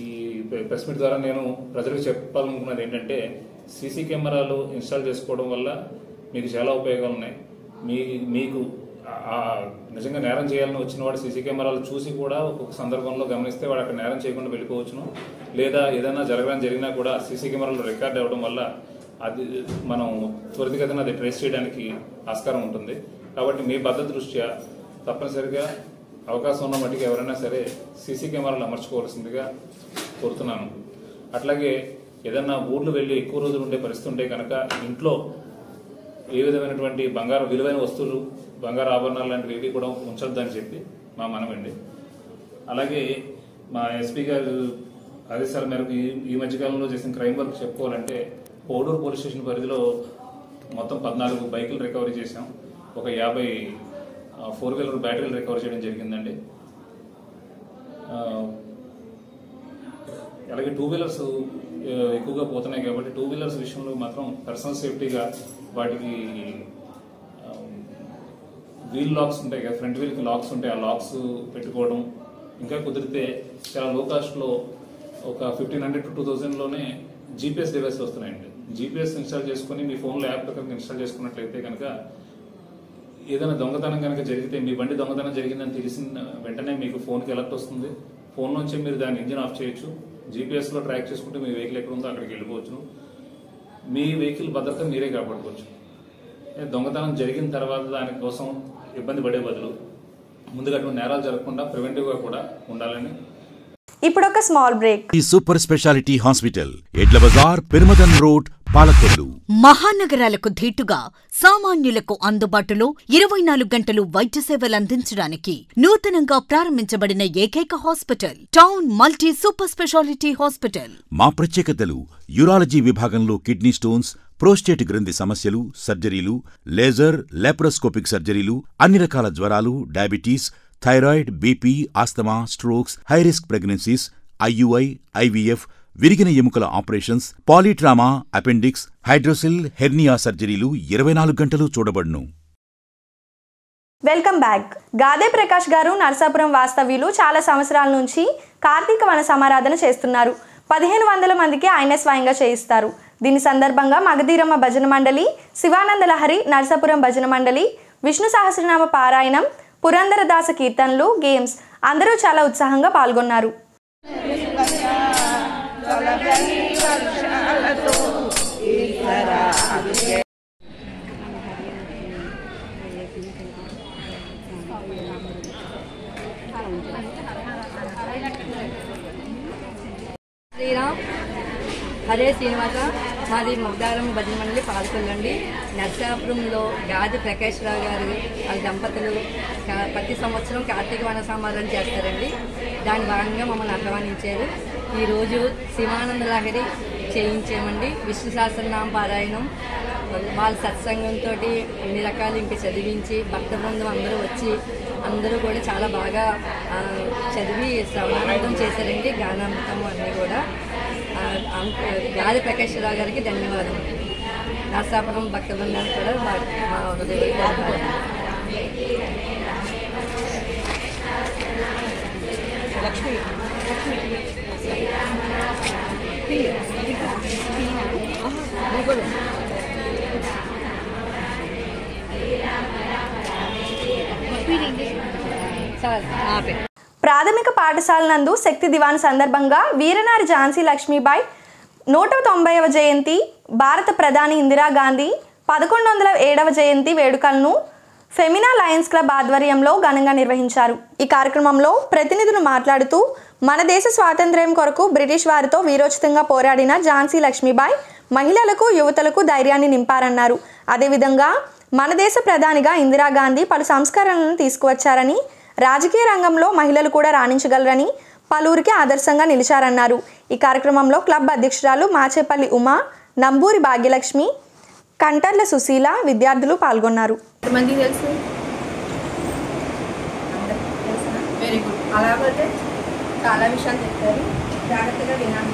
ఈ ప్రెస్ మీట్ ద్వారా నేను ప్రజలకు చెప్పాలనుకున్నది ఏంటంటే, సీసీ కెమెరాలు ఇన్స్టాల్ చేసుకోవడం వల్ల మీకు చాలా ఉపయోగాలు ఉన్నాయి. మీకు నిజంగా నేరం చేయాలని వచ్చిన వాడు సీసీ కెమెరాలు చూసి కూడా ఒక్కొక్క సందర్భంలో గమనిస్తే వాడు అక్కడ నేరం చేయకుండా వెళ్ళిపోవచ్చును. లేదా ఏదైనా జరిగినా కూడా సీసీ కెమెరాలు రికార్డ్ అవ్వడం వల్ల అది మనం త్వరితగతిన అది ట్రేస్ చేయడానికి ఆస్కారం ఉంటుంది. కాబట్టి మీ భద్రత దృష్ట్యా తప్పనిసరిగా అవకాశం ఉన్న మట్టికి ఎవరైనా సరే సీసీ కెమెరాలు అమర్చుకోవాల్సిందిగా కోరుతున్నాను. అట్లాగే ఏదన్నా ఊర్లు వెళ్ళి ఎక్కువ రోజులు ఉండే పరిస్థితి ఉంటే కనుక ఇంట్లో ఏ విధమైనటువంటి బంగారు విలువైన వస్తువులు, బంగారు ఆభరణాలు లాంటివి ఏవి కూడా ఉంచొద్దని చెప్పి మా మనవండి. అలాగే మా ఎస్పీ గారు ఆదేశాల మేరకు ఈ మధ్యకాలంలో చేసిన క్రైమ్ వర్క్ చెప్పుకోవాలంటే, కోడూరు పోలీస్ స్టేషన్ పరిధిలో మొత్తం 14 బైకులు రికవరీ చేశాం. ఒక 50 4-వీలర్ బ్యాటరీలు రికవర్ చేయడం జరిగిందండి. అలాగే 2 వీలర్స్ ఎక్కువగా పోతున్నాయి కాబట్టి 2 వీలర్స్ విషయంలో మాత్రం పర్సనల్ సేఫ్టీగా వాటికి వీల్ లాక్స్ ఉంటాయి కదా, ఫ్రంట్ వీల్కి లాక్స్ ఉంటాయి, ఆ లాక్స్ పెట్టుకోవడం. ఇంకా కుదిరితే చాలా లో కాస్ట్లో ఒక 1500 to 2000లోనే జీపీఎస్ డివైస్ వస్తున్నాయండి. జీపీఎస్ ఇన్స్టాల్ చేసుకుని మీ ఫోన్లో యాప్ ప్రకారం ఇన్స్టాల్ చేసుకున్నట్లయితే కనుక ఏదైనా దొంగతనం కనుక జరిగితే, మీ బండి దొంగతనం జరిగిందని తెలిసిన వెంటనే మీకు ఫోన్కి అలర్ట్ వస్తుంది. ఫోన్ నుంచి మీరు దాని ఇంజిన్ ఆఫ్ చేయొచ్చు. జీపీఎస్లో ట్రాక్ చేసుకుంటే మీ వెహికల్ ఎక్కడ ఉందో అక్కడికి వెళ్ళిపోవచ్చు. మీ వెహికల్ భద్రత మీరే కాపాడుకోవచ్చు. దొంగతనం జరిగిన తర్వాత దానికోసం ఇబ్బంది పడే బదులు ముందుగా అటువంటి నేరాలు జరగకుండా ప్రివెంటివ్గా కూడా ఉండాలని. ఇప్పుడు ఒక స్మాల్ బ్రేక్. ఈ సూపర్ స్పెషాలిటీ హాస్పిటల్ ఎడ్ల బజార్, పెరుమదన్ రోడ్, పాలకొల్లు. మహానగరాలకు ధీటుగా సామాన్యులకు అందుబాటులో 24 గంటలు వైద్య సేవలు అందించడానికి నూతనంగా ప్రారంభించబడిన ఏకైక hospital town multi super speciality hospital. మా ప్రత్యేకతలు: యూరాలజీ విభాగంలో కిడ్నీ స్టోన్స్, ప్రోస్టేట్ గ్రంథి సమస్యలు, సర్జరీలు, లేజర్, లాప్రోస్కోపిక్ సర్జరీలు, అన్ని రకాల జ్వరాలు, diabetes, thyroid, BP, asthma, strokes, high risk pregnancies, IUI, IVF, విరిగిన ఎముకల operations, polytrauma, appendix, hydrocele, hernia సర్జరీలు 24 గంటలు చూడబడును. Welcome back. గాదే ప్రకాష్ గారు నరసాపురం వాస్తవ్యులు. చాలా సంవత్సరాల నుంచి కార్తీక వన సమారాధన చేస్తున్నారు. 1500 మందికి ఆయనే స్వయంగా చేయిస్తారు. దీని సందర్భంగా మగధీరమ్మ భజన మండలి, శివానంద లహరి నరసాపురం భజన మండలి, విష్ణు సహస్రనామ పారాయణం, పురందరదాస కీర్తనలు, గేమ్స్ అందరూ చాలా ఉత్సాహంగా పాల్గొన్నారు. శ్రీరామ్, హరే శ్రీనివాస. మాది మగ్దారం భజన మండలి పాల్గొనండి. నర్సాపురంలో గాది ప్రకాష్ రావు గారు వాళ్ళ దంపతులు ప్రతి సంవత్సరం కార్తీక వన సమారాధన చేస్తారండి. దాని భాగంగా మమ్మల్ని ఆహ్వానించారు. ఈరోజు శివానంద లహరి చేయించామండి. విష్ణు సహస్రనామ పారాయణం, వాళ్ళ సత్సంగంతో అన్ని రకాలు ఇంక చదివించి భక్త బృందం అందరూ వచ్చి అందరూ కూడా చాలా బాగా చదివి శ్రవణానందం చేశారండి. గానామృతం అన్నీ కూడా. గాది ప్రకాష్ రావు గారికి ధన్యవాదం. నరసాపురం భక్త బృందానికి కూడా మా హృదయపూర్వక లక్ష్మి ప్రాథమిక పాఠశాల నందు శక్తి దివాన్ సందర్భంగా వీరనారి ఝాన్సీ లక్ష్మీబాయి 190వ జయంతి, భారత ప్రధాని ఇందిరాగాంధీ 1107వ జయంతి వేడుకలను ఫెమినా లయన్స్ క్లబ్ ఆధ్వర్యంలో ఘనంగా నిర్వహించారు. ఈ కార్యక్రమంలో ప్రతినిధులు మాట్లాడుతూ మన దేశ స్వాతంత్ర్యం కొరకు బ్రిటిష్ వారితో వీరోచితంగా పోరాడిన ఝాన్సీ లక్ష్మీబాయి మహిళలకు, యువతలకు ధైర్యాన్ని నింపారన్నారు. అదేవిధంగా మన దేశ ప్రధానిగా ఇందిరాగాంధీ పలు సంస్కరణలను తీసుకువచ్చారని, రాజకీయ రంగంలో మహిళలు కూడా రాణించగలరని, పలువురికి ఆదర్శంగా నిలిచారన్నారు. ఈ కార్యక్రమంలో క్లబ్ అధ్యక్షురాలు మాచేపల్లి ఉమా, నంబూరి భాగ్యలక్ష్మి, కంటర్ల సుశీల, విద్యార్థులు పాల్గొన్నారు. Very good. అలాగే చాలా విషయాలు చెప్పారు, జాగ్రత్తగా వినాలి.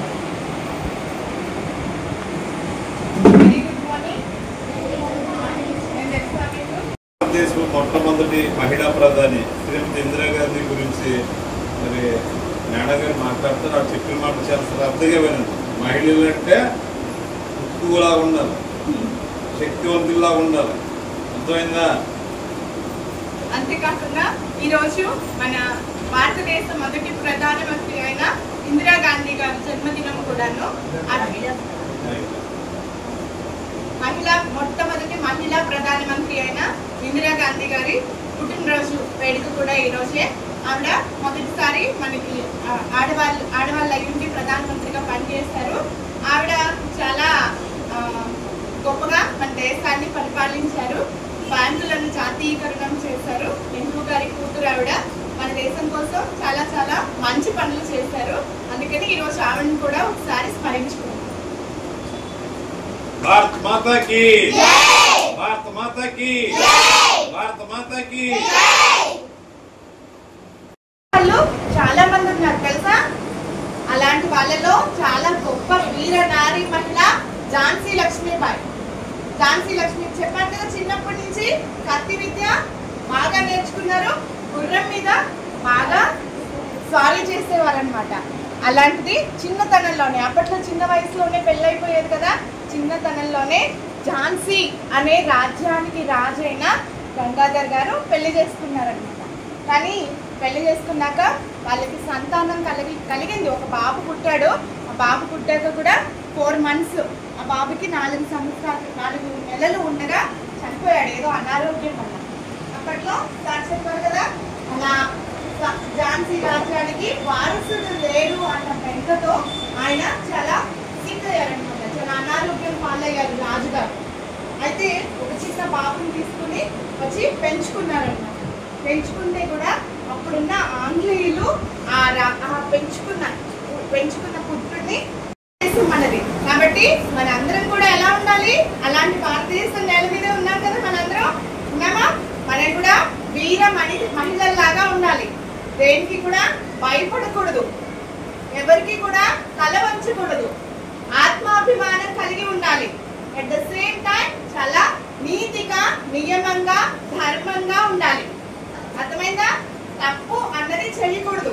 భారతదేశం మొట్టమొదటి మహిళా ప్రధాని శ్రీమతి ఇందిరాగాంధీ గురించి మరి మేడం గారు మాట్లాడుతూ నాకు చెప్పిన మాట చాలా శ్రద్ధగా వినండి. మహిళలు అంటే ఉక్కులా ఉండాలి, శక్తివంతుల్లా ఉండాలి. అర్థమైందా? అంతేకాకుండా ఈరోజు మన భారతదేశ మొదటి ప్రధానమంత్రి అయిన ఇందిరాగాంధీ గారి జన్మదినం కూడాను, మొట్టమొదటి మహిళా ప్రధానమంత్రి అయిన ఇందిరాగాంధీ గారి పుట్టినరోజు వేడుక కూడా ఈరోజే. ఆవిడ మొదటిసారి మనకి ఆడవాళ్ళ అయ్యుండి ప్రధానమంత్రిగా పనిచేస్తారు. ఆవిడ చాలా గొప్పగా మన దేశాన్ని పరిపాలించారు. బ్యాంకులను జాతీయకరణం చేశారు. నెహ్రూ గారి కూతురు ఆవిడ. మన దేశం కోసం చాలా చాలా మంచి పనులు చేశారు. అందుకని ఈరోజు ఆవిడని కూడా ఒకసారి స్మరించుకున్నాం. భారత్ మాతా కీ భారత్ మాతా కీ భారత్ మాతా కీ. వాళ్ళు చాలా మంది ఉన్నారు తెలుసా. అలాంటి వాళ్ళలో చాలా గొప్ప వీర నారీ మహిళ ఝాన్సీ లక్ష్మీబాయి. ఝాన్సీ లక్ష్మీ చెప్పాను కదా, చిన్నప్పటి నుంచి కత్తి విద్య బాగా నేర్చుకున్నారు. గుర్రం మీద బాగా స్వారీ చేసేవారు అనమాట. అలాంటిది చిన్నతనంలోనే, అప్పట్లో చిన్న వయసులోనే పెళ్ళైపోయేది కదా, చిన్నతనంలోనే ఝాన్సీ అనే రాజ్యానికి రాజైన గంగాధర్ గారు పెళ్లి చేసుకున్నారనమాట. కానీ పెళ్లి చేసుకున్నాక వాళ్ళకి సంతానం కలిగింది. ఒక బాబు పుట్టాడు. ఆ బాబు పుట్టాక కూడా 4 months, ఆ బాబుకి 4 నెలలు ఉండగా చనిపోయాడు ఏదో అనారోగ్యం వల్ల. అప్పట్లో చెప్పారు కదా, అలా ఝాన్సీ రాజ్యానికి వారసుడు లేడు అన్న బెంగతో ఆయన చాలా సిక్ అయ్యారనమాట. చాలా అనారోగ్యం పాలయ్యారు రాజుగారు. అయితే ఒక చిన్న బాబుని తీసుకుని వచ్చి పెంచుకున్నారనమాట. పెంచుకుంటే కూడా అప్పుడున్న ఆంగ్లేయులు ఆ పెంచుకున్న పుత్రుడిని మనది. కాబట్టి మన అందరం కూడా ఎలా ఉండాలి? అలాంటి భారతదేశం నేల మీద ఉన్నాం కదా, మనందరం ఉన్నామా? మనం కూడా వీర మహిళల్లాగా ఉండాలి. దేనికి కూడా భయపడకూడదు, ఎవరికి కూడా తల వంచకూడదు, ఆత్మాభిమానం కలిగి ఉండాలి. అట్ ద సేమ్ టైం చాలా నీతిగా, నియమంగా, ధర్మంగా ఉండాలి. అర్థమైందా? తప్పు అన్నది చేయకూడదు.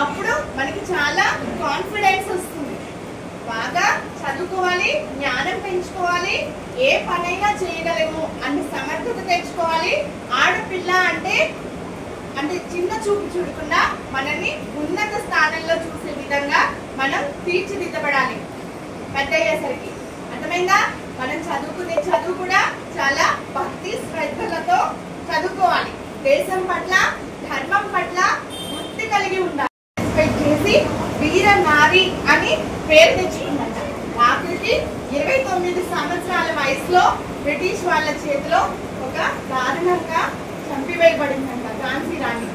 అప్పుడు మనకి చాలా కాన్ఫిడెన్స్ వస్తుంది. బాగా చదువుకోవాలి, జ్ఞానం పెంచుకోవాలి, ఏ పనైనా చేయగలము అన్న సమర్థత తెచ్చుకోవాలి. ఆడపిల్ల అంటే చిన్న చూపు చూడకుండా మనల్ని ఉన్నత స్థానంలో చూసే విధంగా మనం తీర్చిదిద్దబడాలి పెద్ద అయ్యేసరికి. అర్థమైందా? మనం చదువుకునే చదువు కూడా చాలా భక్తి శ్రద్ధలతో చదువుకోవాలి. దేశం పట్ల, ధర్మం పట్ల వృత్తి కలిగి ఉండాలి. చేసి వీర నారి అని పేరు తెచ్చుకుందంట. ఆఖరికి 29 సంవత్సరాల వయసులో బ్రిటిష్ వాళ్ళ చేతిలో ఒక దారుణంగా చంపివేయబడిందంట ఝాన్సీ రాణి.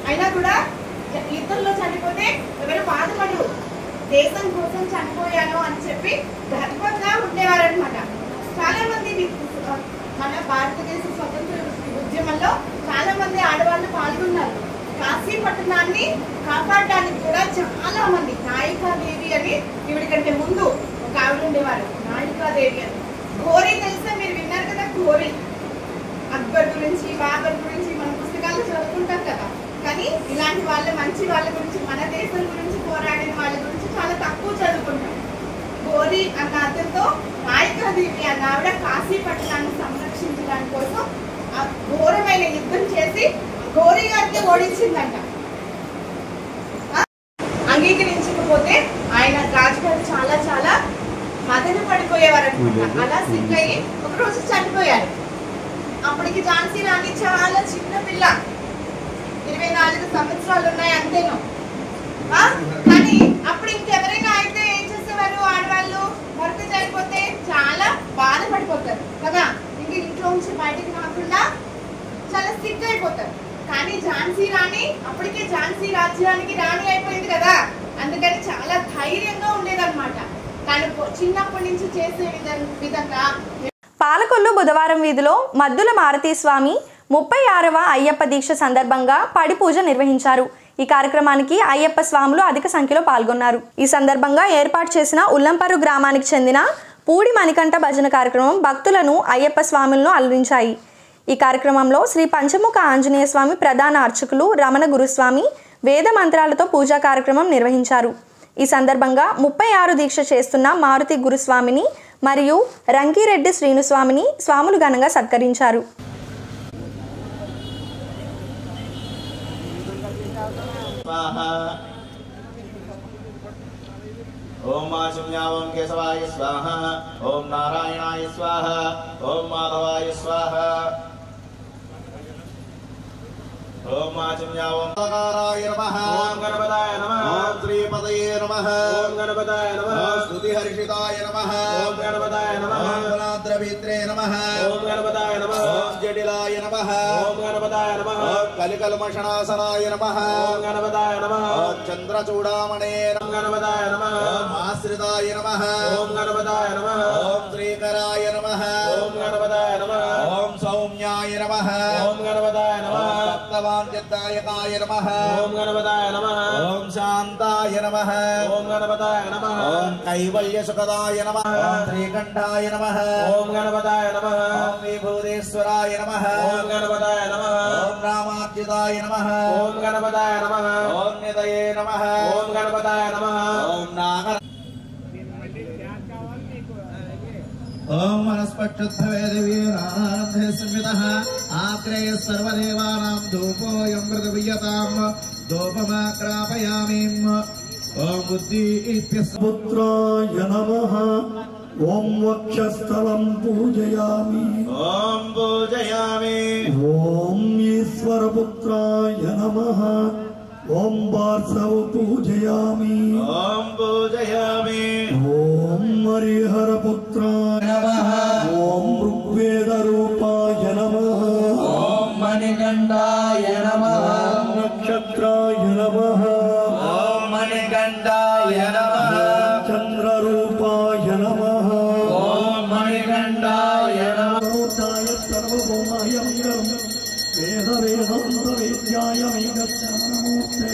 అయినా కూడా యుద్ధంలో చనిపోతే ఎవరు బాధపడరు. దేశం కోసం చనిపోయాను అని చెప్పి ధర్మంగా ఉండేవారనమాట. చాలా మంది మన భారతదేశ స్వతంత్ర ఉద్యమంలో చాలా మంది ఆడవాళ్ళు పాల్గొన్నారు. కాశీ పట్టణాన్ని కాపాడడానికి కూడా చాలా మంది, నాయికాదేవి అని ఈవిడ కంటే ముందు ఒక ఆవిడ ఉండేవారు, నాయికాదేవి అని. ఘోరీ తెలిస్తే మీరు విన్నారు కదా, ఘోరీ. అక్బర్ గురించి, బాబర్ గురించి మన పుస్తకాల్లో చదువుకుంటాం కదా. కానీ ఇలాంటి వాళ్ళ, మంచి వాళ్ళ గురించి, మన దేశం గురించి పోరాడిన వాళ్ళ గురించి చాలా తక్కువ చదువుకుంటాం. ఘోరీ అన్న అతనితో నాయికాదేవి అన్న ఆవిడ కాశీ పట్టణాన్ని సంరక్షించడానికి కోసం ఘోరమైన యుద్ధం చేసి ఘోరీ గారికి ఓడించిందంట. అంగీకరించకపోతే ఆయన రాజుగారు చాలా చాలా మదన పడిపోయేవారు అనమాట. అలా సిక్ అయ్యి ఒకరోజు చనిపోయారు. అప్పటికి ఝాన్సీ రాణి చాలా చిన్న పిల్ల, 24 సంవత్సరాలు ఉన్నాయి అంతేను. కానీ అప్పుడు ఇంకెవరైనా అయితే ఏం చేసేవారు? ఆడవాళ్ళు భర్త చనిపోతే చాలా బాధపడిపోతారు కదా, ఇంక ఇంట్లో నుంచి బయటకు రాకుండా చాలా సిక్ అయిపోతారు. కానీ ఝాన్సీ రాణి అప్పటికే ఝాన్సీ రాజ్యానికి రాణి అయిపోయింది కదా, అందుకని చాలా ధైర్యంగా ఉండేదన్నమాట. తను చిన్నప్పటి నుంచి చేసే విధంగా. పాలకొల్లు బుధవారం వీధిలో మద్దుల మారుతి స్వామి 36వ అయ్యప్ప దీక్ష సందర్భంగా పడి పూజ నిర్వహించారు. ఈ కార్యక్రమానికి అయ్యప్ప స్వాములు అధిక సంఖ్యలో పాల్గొన్నారు. ఈ సందర్భంగా ఏర్పాటు చేసిన ఉల్లంపర్రు గ్రామానికి చెందిన పూడి మణికంఠ భజన కార్యక్రమం భక్తులను అయ్యప్ప స్వాములను అలరించాయి. ఈ కార్యక్రమంలో శ్రీ పంచముఖ ఆంజనేయ స్వామి ప్రధాన అర్చకులు రమణ గురుస్వామి వేద మంత్రాలతో పూజా కార్యక్రమం నిర్వహించారు. ఈ సందర్భంగా 36 దీక్ష చేస్తున్న మారుతి గురుస్వామిని మరియు రంకిరెడ్డి శ్రీనుస్వామిని స్వాములు ఘనంగా సత్కరించారు. ओम आशुन्यावं केशवाय स्वाहा, ओम नारायणाय स्वाहा, ओम माधवाय स्वाहा, ओम आचम्यावं नकाराय नमः, ओम गणपताय नमः, ओम श्रीपतये नमः, ओम गणपताय नमः, ओम स्तुतिहर्षिताय नमः, ओम गणपताय नमः, ओम गुणाद्रवित्रे नमः, ओम गणपताय नमः, ओम जटिलाय नमः, ओम गणपताय नमः, ओम कलिकल्मषणासनाय नमः, ओम गणपताय नमः, ओम चन्द्रचूडामणे नमः, गणपताय नमः, ओम आश्रिताय नमः, ओम गणपताय नमः, ओम श्रीकराय नमः, ओम गणपताय नमः, ओम सौम्याय नमः, ओम गणपताय नमः, चित्तायकाय नमः, ओम गणपताय नमः, ओम शांताय नमः, ओम गणपताय नमः, ओम कैवल्यसुखदाय नमः, ओम श्रीकंठाय नमः, ओम गणपताय नमः, ओम विभूतेश्वराय नमः, ओम गणपताय नमः, ओम रामाच्युताय नमः, ओम गणपताय नमः, ओम निधये नमः, ओम गणपताय नमः, ओम नागर ओम वनस्पत्युत्थवेदवीराराध्ये संविदः आग्रेय सर्वदेवानां धूपोऽयं मृदुवीयतां धूपमाग्रापयामि। ओम बुद्धि इत्यस्य पुत्राय नमः, ओम वक्षस्थलं पूजयामि, ओम पूजयामि। ओम ईश्वरपुत्राय नमः, ओम वार्षव पूजयामि, ओम पूजयामि। ओम हरिहरपुत्राय नमः, ओम ऋग्वेदरूपाय नमः, ओम मणिकण्ठाय नमः, ओम नक्षत्राय नमः, ओम मणिकण्ठाय नमः, चन्द्ररूपाय नमः, ओम मणिकण्ठाय नमः, सर्वभौमाय मङ्गलम् वेद वेदान्त वेद्याय मेघश्रवणमूर्ते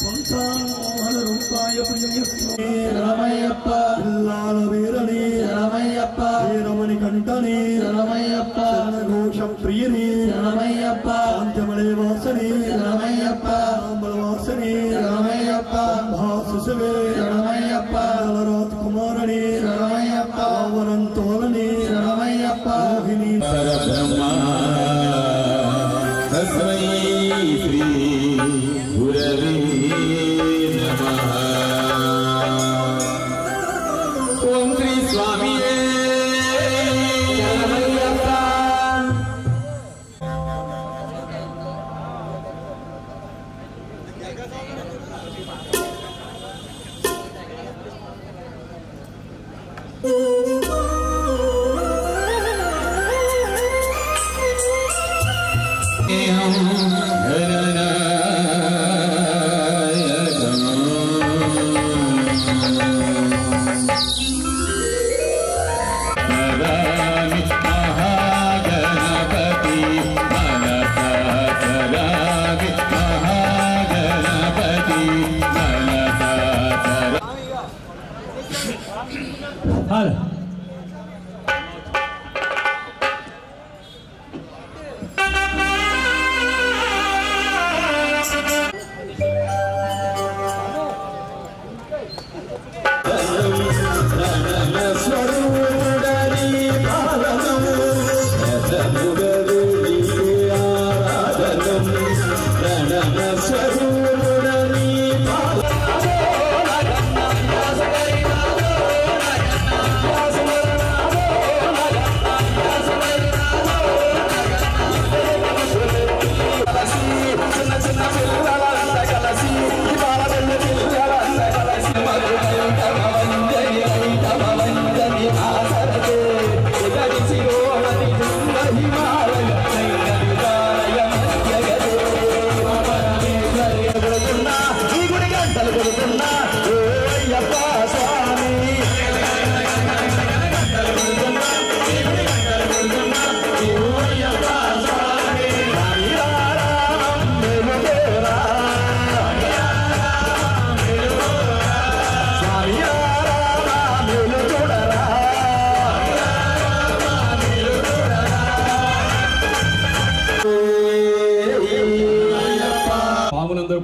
संसारमोहनरूपाय पुण्यस्त्रे रमयप्प इल्लालवीरणे रमयप्प वीरमणिकण्ठने रमयप्प घोषप्रियने रमयप्प शान्तमणे वासने रमयप्प अम्बलवासने रमयप्प भासुसवे रमयप्प नलराजकुमारणे रमयप्प वरन्तोलने रमयप्प मोहिनी परब्रह्मा तस्मै श्री गुरवे नमः। ओम श्री स्वामी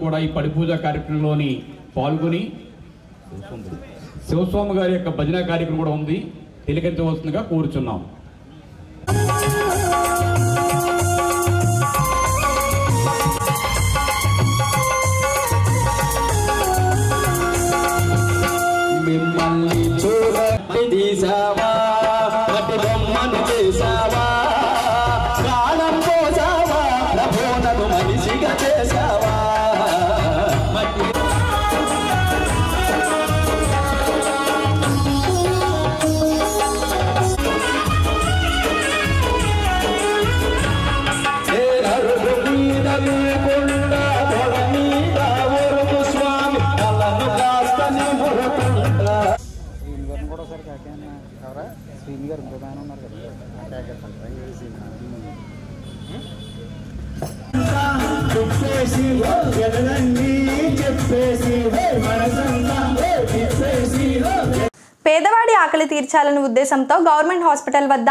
కూడా ఈ పడి పూజ కార్యక్రమంలోని పాల్గొని శివస్వామి గారి యొక్క భజన కార్యక్రమం కూడా ఉంది, తిలకించవలసిందిగా కోరుచున్నాం. మిమ్మల్ని చూడని తీసావా, మట్టి బొమ్మను చేసావా, ప్రాణం పోసావా, ప్రభువునకు మనిషిగా చేసావా. పేదవాడి ఆకలి తీర్చాలనే ఉద్దేశంతో గవర్నమెంట్ హాస్పిటల్ వద్ద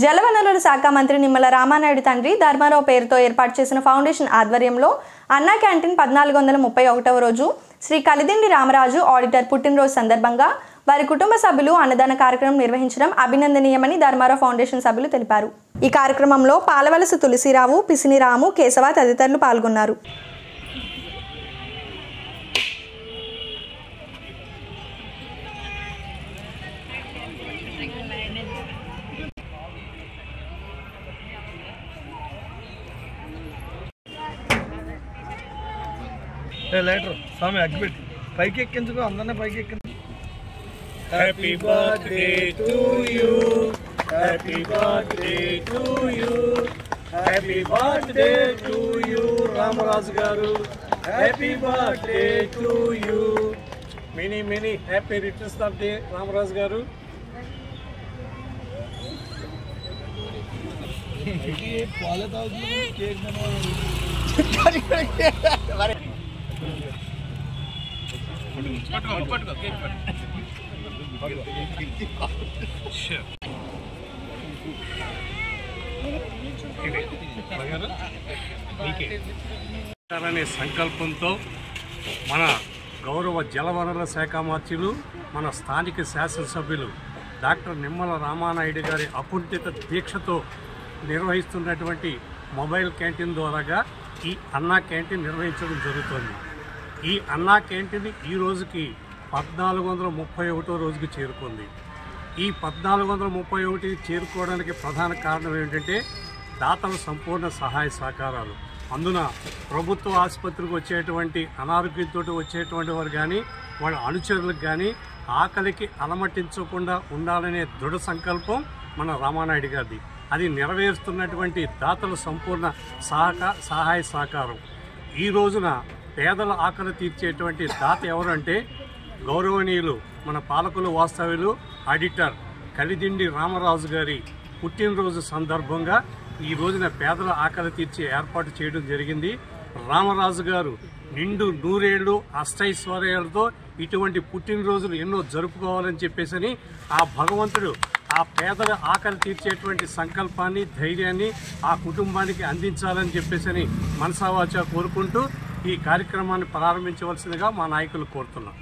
జలవనరుల శాఖ మంత్రి నిమ్మల రామానాయుడు తండ్రి ధర్మారావు పేరుతో ఏర్పాటు చేసిన ఫౌండేషన్ ఆధ్వర్యంలో అన్నా క్యాంటీన్ 1431వ రోజు శ్రీ కలిదిండి రామరాజు ఆడిటర్ పుట్టినరోజు సందర్భంగా వారి కుటుంబ సభ్యులు అన్నదాన కార్యక్రమం నిర్వహించడం అభినందనీయమని ధర్మారావు ఫౌండేషన్ సభ్యులు తెలిపారు. ఈ కార్యక్రమంలో పాలవలస తులసిరావు, పిసిని రాము, కేశవ తదితరులు పాల్గొన్నారు. లైటర్ స్వామి అగ్గిపెట్టి పైకి ఎక్కించుకో, అందరినీ పైకి ఎక్కించు. Happy birthday to you, happy birthday to you, happy birthday to you Ramaraju గారు, happy birthday to you. Many many happy returns of day Ramaraju గారు. పాలే తాగుతుంది కేక్ అనే సంకల్పంతో మన గౌరవ జలవనరుల శాఖ మంత్రులు, మన స్థానిక శాసనసభ్యులు డాక్టర్ నిమ్మల రామానాయుడు గారి అకుంఠిత దీక్షతో నిర్వహిస్తున్నటువంటి మొబైల్ క్యాంటీన్ ద్వారాగా ఈ అన్నా క్యాంటీన్ నిర్వహించడం జరుగుతుంది. ఈ అన్నా క్యాంటీన్ ఈ రోజుకి 1431వ రోజుకి చేరుకుంది. ఈ 1431 చేరుకోవడానికి ప్రధాన కారణం ఏంటంటే దాతల సంపూర్ణ సహాయ సహకారాలు. అందున ప్రభుత్వ ఆసుపత్రికి వచ్చేటువంటి అనారోగ్యంతో వచ్చేటువంటి వారు కానీ వాళ్ళ అనుచరులకు కానీ ఆకలికి అలమటించకుండా ఉండాలనే దృఢ సంకల్పం మన రామానాయుడు గారిది. అది నెరవేరుస్తున్నటువంటి దాతల సంపూర్ణ సహాయ సహకారం. ఈ రోజున పేదల ఆకలి తీర్చేటువంటి దాత ఎవరంటే గౌరవనీయులు మన పాలకుల వాస్తవ్యులు ఆడిటర్ కలిదిండి రామరాజు గారి పుట్టినరోజు సందర్భంగా ఈ రోజున పేదల ఆకలి తీర్చే ఏర్పాటు చేయడం జరిగింది. రామరాజు గారు నిండు నూరేళ్లు అష్టైశ్వర్యాలతో ఇటువంటి పుట్టినరోజులు ఎన్నో జరుపుకోవాలని చెప్పేసి ఆ భగవంతుడు ఆ పేదల ఆకలి తీర్చేటువంటి సంకల్పాన్ని, ధైర్యాన్ని ఆ కుటుంబానికి అందించాలని చెప్పేసి మనసావాచా కోరుకుంటూ ఈ కార్యక్రమాన్ని ప్రారంభించవలసిందిగా మా నాయకులు కోరుతున్నాం.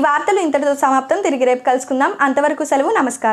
వార్తలు ఇంతటితో సమాప్తం. తిరిగి రేపు కలుసుకుందాం. అంతవరకు సెలవు. నమస్కారం.